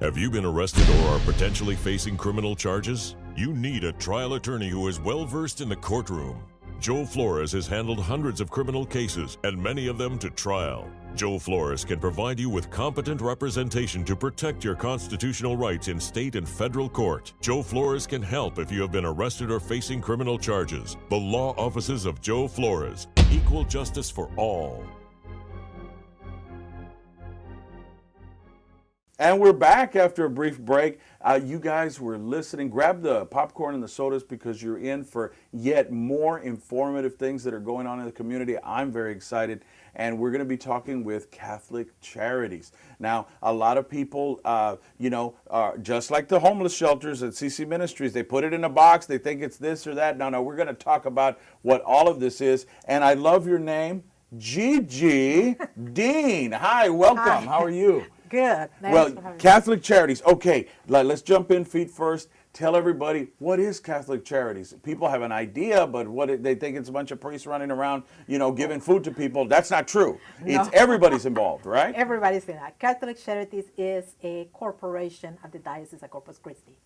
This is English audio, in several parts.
Have you been arrested or are potentially facing criminal charges? You need a trial attorney who is well-versed in the courtroom. Joe Flores has handled hundreds of criminal cases and many of them to trial. Joe Flores can provide you with competent representation to protect your constitutional rights in state and federal court. Joe Flores can help if you have been arrested or facing criminal charges. The law offices of Joe Flores. Equal justice for all. And we're back after a brief break. You guys were listening. Grab the popcorn and the sodas because you're in for yet more informative things that are going on in the community. I'm very excited. And we're going to be talking with Catholic Charities. Now, a lot of people, just like the homeless shelters at CC Ministries, they put it in a box. They think it's this or that. No, we're going to talk about what all of this is. And I love your name, Gigi Dean. Hi, welcome. Hi. How are you? Good. Nice Well, to have you. Catholic Charities. Okay, let's jump in feet first. Tell everybody, what is Catholic Charities? People have an idea, but they think it's a bunch of priests running around, giving food to people. That's not true. No. It's everybody's involved, right? Everybody's in that. Catholic Charities is a corporation of the Diocese of Corpus Christi.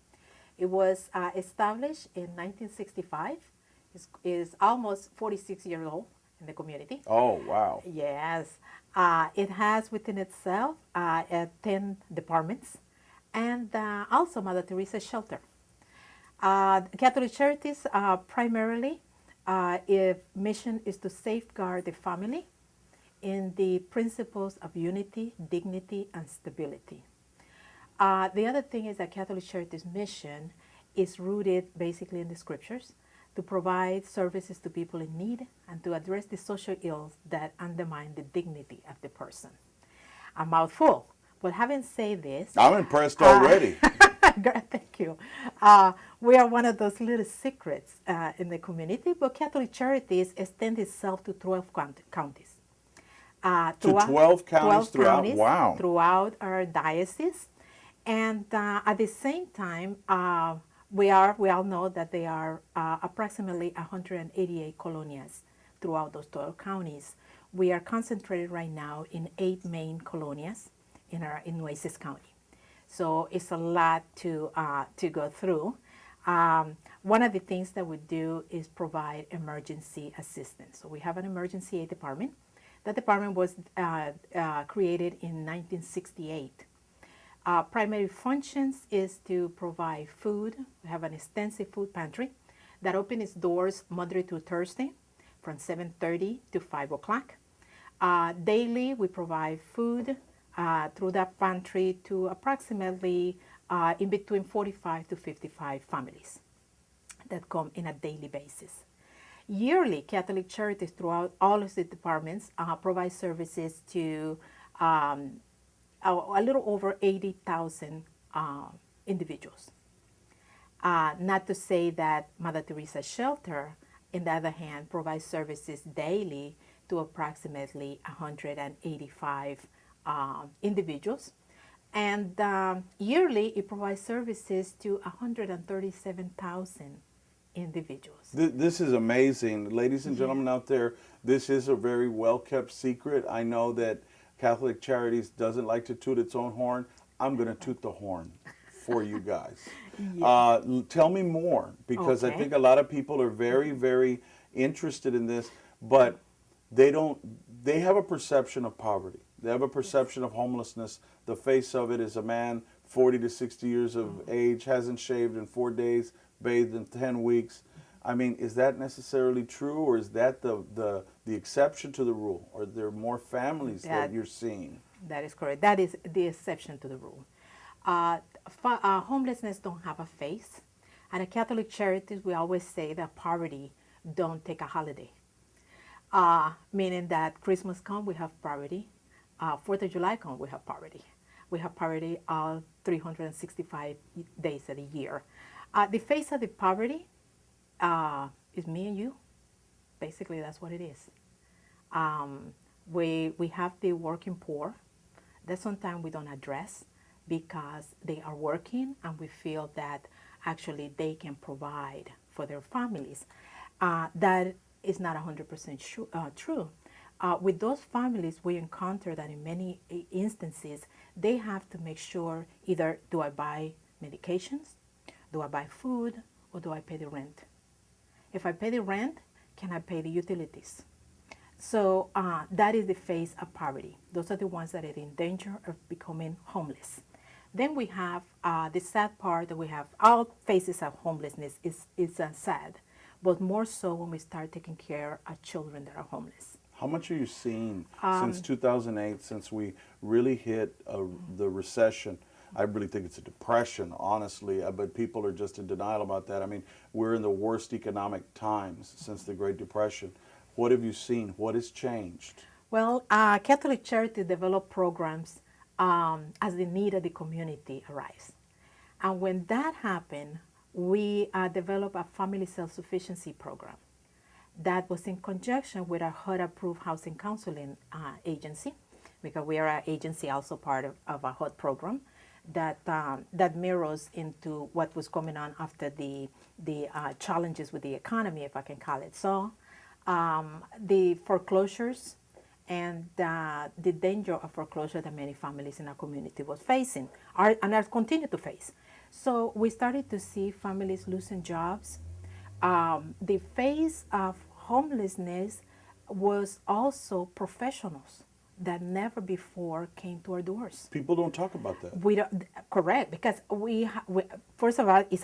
It was established in 1965. It's almost 46 years old in the community. Oh, wow. Yes. It has within itself 10 departments and also Mother Teresa Shelter. Catholic Charities primarily, its mission is to safeguard the family in the principles of unity, dignity, and stability. The other thing is that Catholic Charities' mission is rooted basically in the scriptures to provide services to people in need and to address the social ills that undermine the dignity of the person. A mouthful, but having said this... I'm impressed already. Thank you. We are one of those little secrets in the community, but Catholic Charities extend itself to 12 counties. To 12 counties throughout? Counties Wow. Throughout our diocese. And at the same time, we all know that there are approximately 188 colonias throughout those 12 counties. We are concentrated right now in 8 main colonias in Nueces County. So it's a lot to go through. One of the things that we do is provide emergency assistance. So we have an emergency aid department. That department was created in 1968. Primary functions is to provide food. We have an extensive food pantry that opens its doors Monday through Thursday from 7:30 to 5 o'clock. Daily, we provide food through that pantry to approximately in between 45 to 55 families that come in a daily basis. Yearly, Catholic Charities throughout all of the departments provide services to a little over 80,000 individuals. Not to say that Mother Teresa Shelter, on the other hand, provides services daily to approximately 185 individuals. And yearly, it provides services to 137,000 individuals. This is amazing. Ladies and gentlemen out there, this is a very well-kept secret. I know that Catholic Charities doesn't like to toot its own horn. I'm going to toot the horn for you guys. Yes. Tell me more, because I think a lot of people are very, very interested in this, but they have a perception of poverty. They have a perception of homelessness. The face of it is a man 40 to 60 years of age, hasn't shaved in 4 days, bathed in 10 weeks. I mean, is that necessarily true, or is that the exception to the rule? Or are there more families that you're seeing? That is correct. That is the exception to the rule. Homelessness don't have a face. And at Catholic Charities, we always say that poverty don't take a holiday. Meaning that Christmas come, we have poverty. 4th of July come, we have poverty. We have poverty all 365 days of the year. The face of the poverty is me and you. Basically, that's what it is. We have the working poor that sometimes we don't address because they are working and we feel that actually they can provide for their families. That is not 100% true. With those families, we encounter that in many instances, they have to make sure either do I buy medications, do I buy food, or do I pay the rent? If I pay the rent, can I pay the utilities? So that is the phase of poverty. Those are the ones that are in danger of becoming homeless. Then we have the sad part that we have. All phases of homelessness is sad, but more so when we start taking care of children that are homeless. How much are you seeing since 2008, since we really hit the recession? I really think it's a depression, honestly, but people are just in denial about that. I mean, we're in the worst economic times since the Great Depression. What have you seen? What has changed? Well, Catholic Charities develop programs as the need of the community arise. And when that happened, we developed a family self-sufficiency program that was in conjunction with a HUD-approved housing counseling agency, because we are an agency also part of a HUD program that mirrors into what was going on after the challenges with the economy, if I can call it so. The foreclosures and the danger of foreclosure that many families in our community was facing and are continue to face. So we started to see families losing jobs. The phase of homelessness was also professionals that never before came to our doors. People don't talk about that. We don't, correct, because we first of all, it's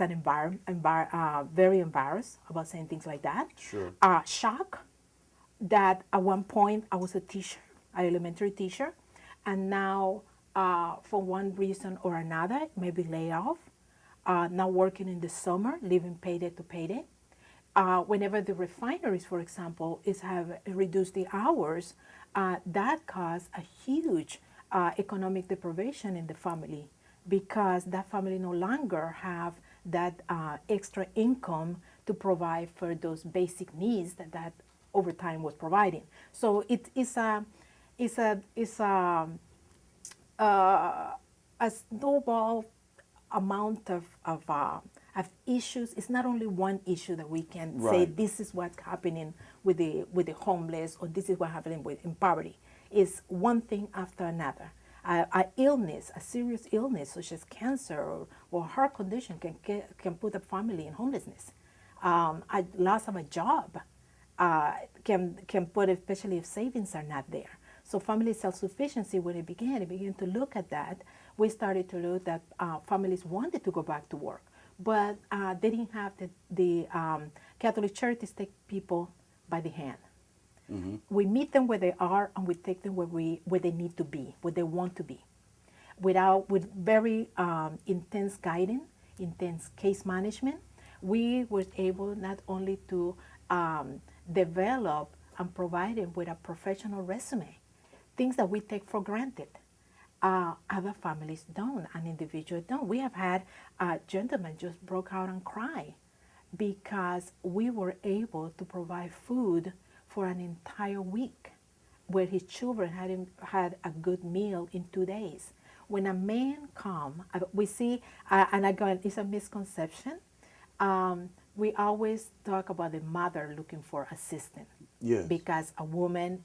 very embarrassed about saying things like that. Sure. Shock that at one point I was a teacher, an elementary teacher, and now for one reason or another, maybe laid off, now working in the summer, living payday to payday. Whenever the refineries, for example, have reduced the hours, that caused a huge economic deprivation in the family, because that family no longer have that extra income to provide for those basic needs that overtime was providing. So it's a snowball amount of issues. It's not only one issue that we can say this is what's happening with the homeless, or this is what's happening in poverty. It's one thing after another. A illness, a serious illness such as cancer or heart condition can put a family in homelessness. A loss of a job can put, especially if savings are not there. So family self-sufficiency, when it began to look at that, we started to look that families wanted to go back to work, but they didn't have the Catholic Charities take people by the hand. Mm-hmm. We meet them where they are, and we take them where they need to be, where they want to be, with very intense guiding, intense case management. We were able not only to develop and provide them with a professional resume, things that we take for granted. Other families don't, and individuals don't. We have had a gentleman just broke out and cry because we were able to provide food for an entire week, where his children had a good meal in 2 days. When a man comes, we see, and again, it's a misconception. We always talk about the mother looking for assistance. Yes. Because a woman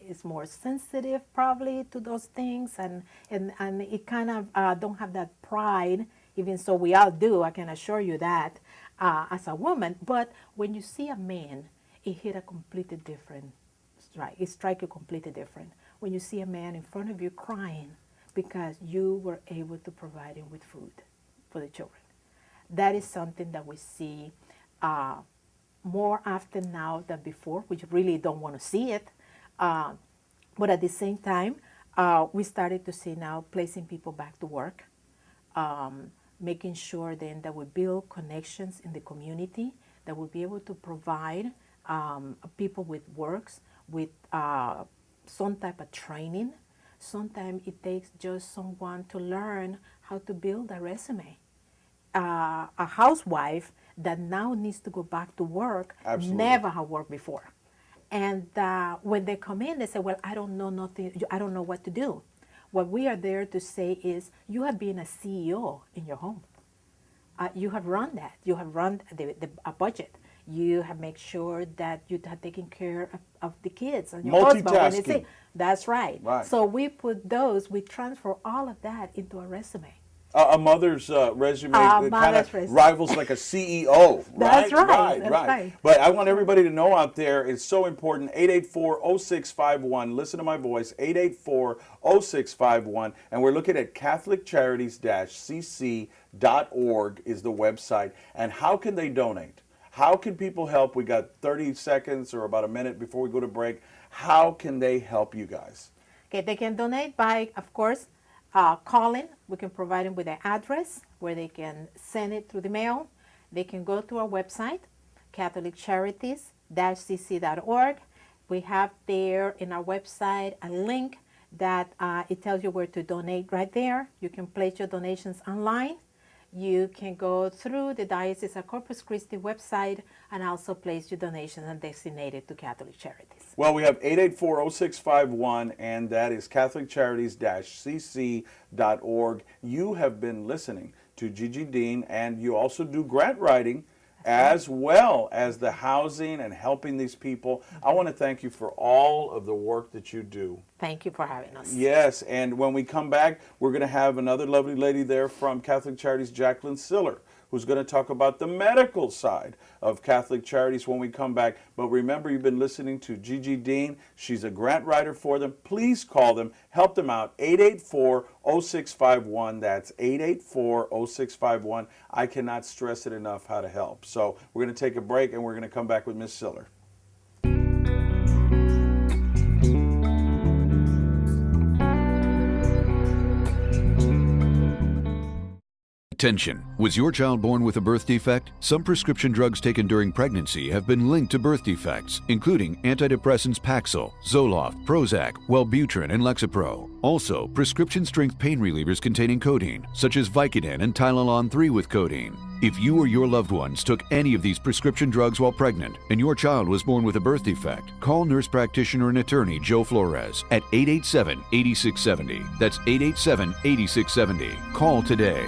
is more sensitive probably to those things, and it kind of don't have that pride, even so we all do, I can assure you that, as a woman. But when you see a man, it hit a completely different strike. It strikes you completely different when you see a man in front of you crying because you were able to provide him with food for the children. That is something that we see more often now than before. We really don't want to see it. But at the same time, we started to see now placing people back to work, making sure then that we build connections in the community that will be able to provide people with works, with some type of training. Sometimes it takes just someone to learn how to build a resume. A housewife that now needs to go back to work, Absolutely. never have worked before. And when they come in, they say, well, I don't know nothing, I don't know what to do. What we are there to say is, you have been a CEO in your home. You have run that. You have run a budget. You have make sure that you are taking care of the kids and your husband when they say. That's right. So we put those, we transfer all of that into a resume. A mother's resume kind of rivals like a CEO. That's right. But I want everybody to know out there, it's so important. 884-0651. Listen to my voice. 884-0651. And we're looking at CatholicCharities-cc.org is the website. And how can they donate? How can people help? We got 30 seconds or about a minute before we go to break. How can they help you guys? Okay, they can donate by, of course, calling. We can provide them with an address where they can send it through the mail. They can go to our website, CatholicCharities-cc.org. We have there in our website a link that it tells you where to donate right there. You can place your donations online. You can go through the Diocese of Corpus Christi website and also place your donations and designate it to Catholic Charities. Well, we have 884-0651, and that is CatholicCharities-cc.org. You have been listening to Gigi Dean, and you also do grant writing as well as the housing and helping these people. I want to thank you for all of the work that you do. Thank you for having us. Yes, and when we come back, we're going to have another lovely lady there from Catholic Charities, Jacqueline Siller, who's going to talk about the medical side of Catholic Charities when we come back. But remember, you've been listening to Gigi Dean. She's a grant writer for them. Please call them. Help them out. 884-0651. That's 884-0651. I cannot stress it enough how to help. So we're going to take a break, and we're going to come back with Miss Siller. Attention! Was your child born with a birth defect? Some prescription drugs taken during pregnancy have been linked to birth defects, including antidepressants Paxil, Zoloft, Prozac, Wellbutrin, and Lexapro. Also, prescription-strength pain relievers containing codeine, such as Vicodin and Tylenol 3 with codeine. If you or your loved ones took any of these prescription drugs while pregnant and your child was born with a birth defect, call nurse practitioner and attorney Joe Flores at 887-8670. That's 887-8670. Call today.